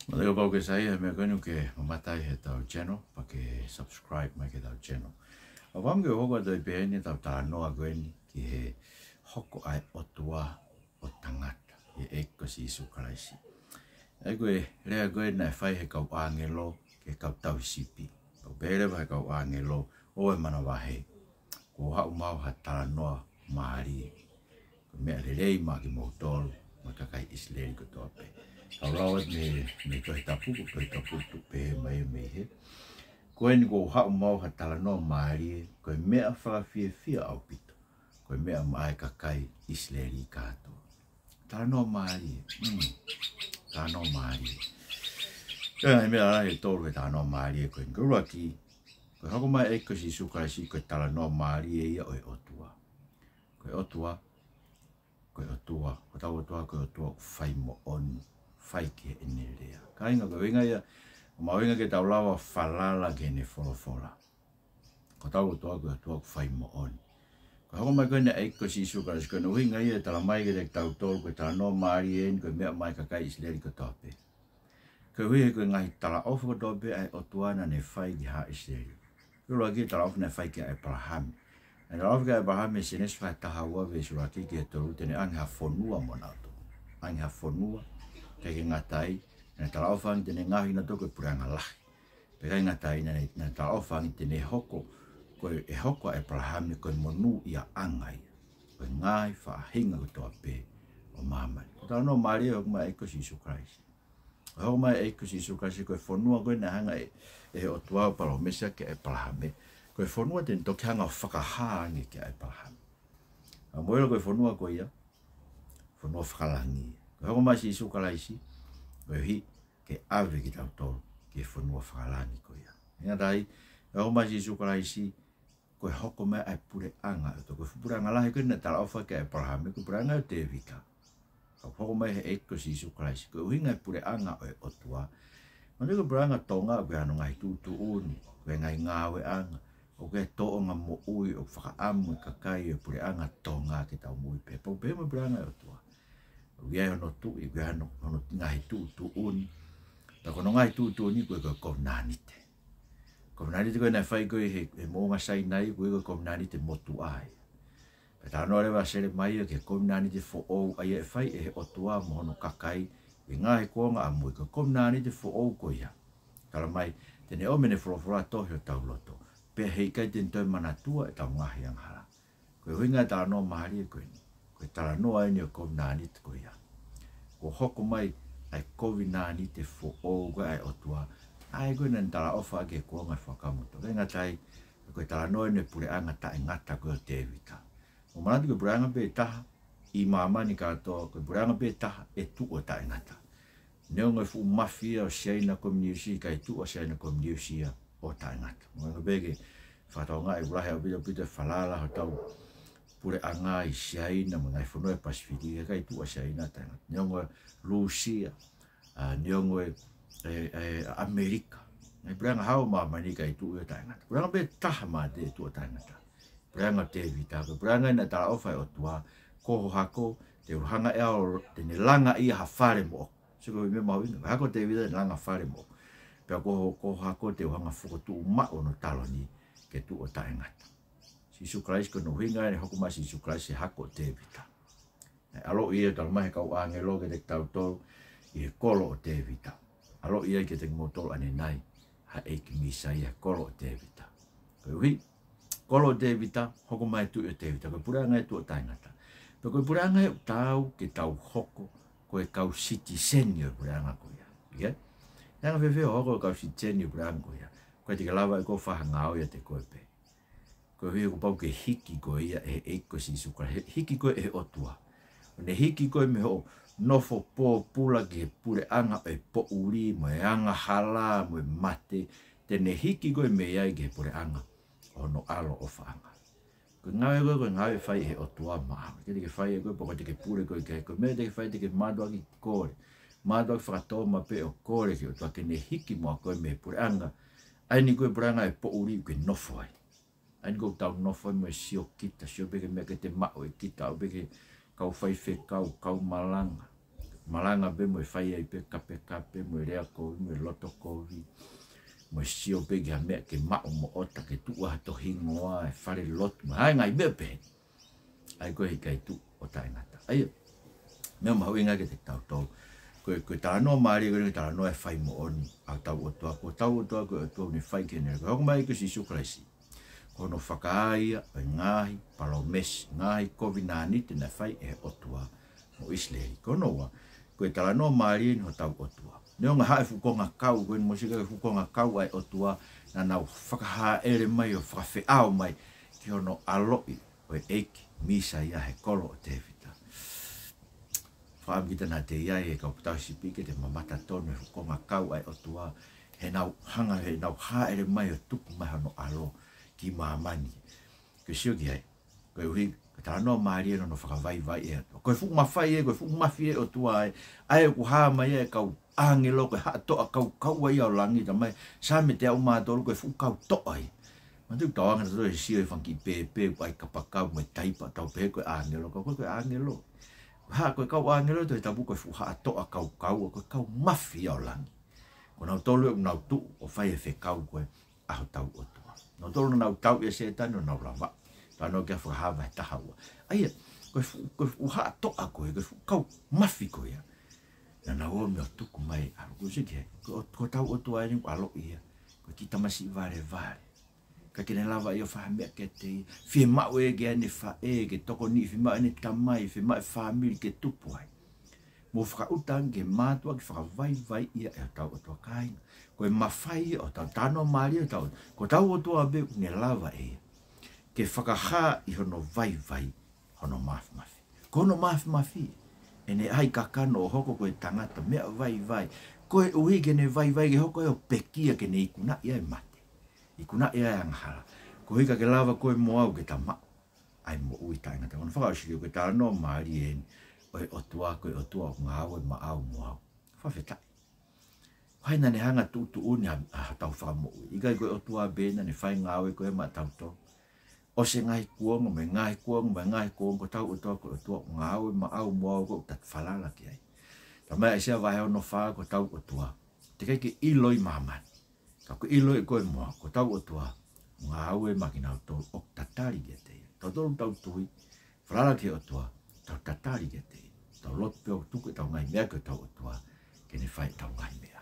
Maleo pau ke sai me konu ke mamatai he tau channel pa ke subscribe mai ke tau channel. Awam ke hoko doi pe ni tau Talanoa gweni ki he hoko ai Otua o tangata he eko si isu karaisi. Ai koe rea koe nai whai he kau angelo ke kau tau sipi. Kau pere vai kau angelo o e mana wahe. Ko hau mau ha Talanoa maari. Ko mea rei ma ki mautolu ma kakai isleri ko tope. Kau rawat me koe tapuku pe mai me he. Koe ni ko hau mau ha Talanoa maari koe mea whakawhia fia au pito. Koe mea mai kakai isleri kato. Talanoa maari. Talanoa maari. Koe mea ara he tolu ke Talanoa maari koe ngurua ki. Koe hako mai eko si sukarasi koe Talanoa maari e ia oe Otua. Koe Otua. Koe Otua. Koe tau Otua koe Otua whai mo onu. Whai ke ene rea. Ka inga koe winga ia. O mawinga ke tau lawa whalala ke ne wholofola. Ko tau Otua koe Otua whai mo onu. Ko hako mai koe ne eko si sukarasi koe no winga ia tala mai ke te tau tolu koe Talanoa maari e koe mea mai kakai isleri ko tope. Koe hui koe ngahi tala ofu ko tope ai Otua na ne whai ki ha isleri. Koe lagi tala ofu ne whai ki ai Palahami. Ai tala ofu ki ai Palahami se nes whai tahaua ve suraki ki e toru tene angi ha whonua mo nauto. Angi ha whonua ke ngatai. Nai tala ofu angi tene ngahi na toko e puranga lahi. Pekai ngatai nai tala ofu angi tene hoko. Koe e hoko ai Palahami koe monu ia angai. Koe ngai wha hinga ko toa pe o mamai. Ko Talanoa maari e hoko mai eko si Isu Kraisi. Hau mai e kusi sukasi koe whanua koe na hanga e Otua o Palomesa ke e Palahame. Koe whanua ten toki hanga whakahaangi ke e Palahame. A moera koe whanua koe ia, whanua whakalangi. Koe hau mai si sukalaisi, koe hi ke awe ki tau tolu ke whanua whakalangi koe ia. Inga tai, hau mai si sukalaisi, koe hoko mai ai pure anga. Koe pure anga lahi koe na tala ofa ke e Palahame, koe pure anga o te vika. Hoko mai he eko si Isu Kraisi. Koe uhinga e pure anga o e Otua. Mane koe pure anga tonga koe anu ngai tutu uni. Koe ngai ngawe anga. O koe toonga mo ui o whakaamu e kakai e pure anga tonga ki tau mui pe. Pau pe mo pure anga e Otua. O kia hono tu i koe anu ngai tutu uni. Ta kono ngai tutu uni koe koe kounanite. Kounanite koe nai whai koe he moonga sai nai koe koe kounanite motu ai. Talanoa rewa sere mai ke komnani te fo ou ai e whai e he Otua mohono kakai e ngā he kuonga a mui. Ka komnani te fo ou ko ia. Kala mai tene o mene whorofora tohi o tau loto. Pea hei kai ten toi manatua e tau ngahi ang hala. Koe huinga Talanoa mahari e koe ni. Koe Talanoa e ni o komnani te ko ia. Ko hoko mai ai komnani te fo ou koe ai Otua. Ai koe nan tala ofa ke kuonga e whakamoto. Renga tai koe Talanoa e ni pure anga ta e ngata koe o te vika. O manatu koe puranga pe taha, i mamani katoa, koe puranga pe taha, e tu o tae ngata. Neo ngai fu mafia o siaina komniusi, kai tu o siaina komniusia o tae ngata. Mga koe peke, whatau ngai urahe au pita pita whalala ho tau pure anga i siaina, mga ngai whanua e Pasifiki, kai tu o siaina tae ngata. Neo ngai Lucia, neo ngai Amerika. Ngai puranga hao mamani kai tu o tae ngata. Puranga pe taha ma te tu o tae ngata. Puranga te vita, puranga ina tala ofa e Otua, koho hako, te uhanga e ao, te ne langa ia ha whare mo. Siko me mawinga, hako te vita langa whare mo. Pea koho hako te uhanga whukotu umao no taloni, ke tu o tae ngata. Si Isu Kraisi kono hinga, ne hoko mai si Isu Kraisi hako te vita. Alo ia tala mahe kau angelo ke te tau tolu, i he kolo o te vita. Alo ia ke te ngotolo ane nai, ha eiki misa ia kolo o te vita. Koe kolo te vita, hoko mai tu o te vita, koe puranga e tu o tae ngata. Pe koe puranga e tau ke tau hoko, koe kau citizen o puranga ko ia. Ia? Nanga whewheo hoko kau citizen o puranga ko ia. Koe te lawa e ko whahangao ia te koe pe. Koe hui ko pau ke hiki ko ia e eiko si sukara. Hiki koe e Otua. Ne hiki koe me ho nofo po pula ki he puranga e po uri, mo e anga hala, mo e mate. Tene hiki koe me iai ke puranga. Ono alo o whaanga. Ko ngawe ngawe whai he Otua maa. Kete ke whai e koe poko te ke pure koe ke koe. Mea te ke whai te ke madua ki kore. Madua ki whakatoa ma pe o kore ki Otua. Ke ne hiki moa koe me pure anga. Aini koe pure anga e po uri koe nofo ai. Aini koe tau nofo ai mo e sio kita. Sio peke mea ke te mao e kita. O peke kau whai whekau, kau malanga. malanga be mo fai ai pe kape mo rea ko mo loto ko vi mo sio pe ga me ke ma mo ota ke tu wa to hingoa e fare lot mai ngai be pe ai ko i kai tu o tai ngata ai me ma winga ke te tau tau ko Talanoa malie ko Talanoa e fai mo oni a tau Otua ko Otua ni fai ke ne ko mai ko si sukraisi ko no whakaaia e ngahi palomes ngahi kovinani te na fai e Otua mo Isleli ko noa ko Talanoa malie no tau Otua ne nga hae fukonga kau ko mo sika fukonga kau ai Otua na na whakaha ere mai o whakawhi au mai ki ono aloi o eiki misa ia he kolo o te vita whaamgita na te iai e kau putau sipike te mamata tonu e fukonga kau ai Otua he nau hanga he nau haere mai o tupu mai ono alo ki mamani ko sio ki ai ko hui Talanoa malie no whakawai vai e atua ko fu mawhai e ko fu mafi e Otua ai ku haa mai e kau angelo ko ha to kau ai au langi ta mai sa me te au mātoru ko fu kau to ai ma tu tau anga to e sio e whanki pe ai kapakau mai taipa tau pe ko angelo ko angelo ha ko kau angelo to tabu ko fu ha to kau ko kau mafi au langi ko nau tolu nau tu o fai e kau ko a tau Otua no tolu nau tau e se tano nau lava tano ke fu ha vai tahaua ai ko fu ha to ko fu kau mafi ko ia na o me tuku mai a ko se ke ko tau Otua ni alo ia ko kita masi vale ka kene lava ia fa me ke te fi ma we ge ni fa e ke toko ni fi ma ni tamai fi ma family ke tupu ai mo fra utang ke matua ke fa vai ia e tau Otua kai ko e mafai o tau Talanoa malie tau ko tau Otua be ne lava e ke whakaha i hono vai hono mafi ko no mafi ene ai kakano hoko ko e tangata mea vai ko e uhi ke ne vai ke hoko e o pekia ke ne ikuna ia e mate ikuna ia e anghala ko hika ke lava ko e moau ke tama ai mo ui tangata kono whakausiri ko Talanoa malie o e Otua ko e Otua ngā au e maau moau whawheta haina ne hanga tu uni a tau whamo ui ikai ko e Otua bena ne whai ngā au e ko e ma tau to o se ngai kuongo me ngai kuongo ko tau Otua ko Otua ngā au e maau moau ko tat whalala ki ai ta mai sia vai ono fa ko tau Otua te kai ke iloi maman ka ko iloi ko e moa ko tau Otua ngā au e makina o tau o tatari ke te tau tau tui whalala ki Otua tau tatari ke te tau lot peo tuku tau ngai mea ko tau Otua ke ne whai tau ngai mea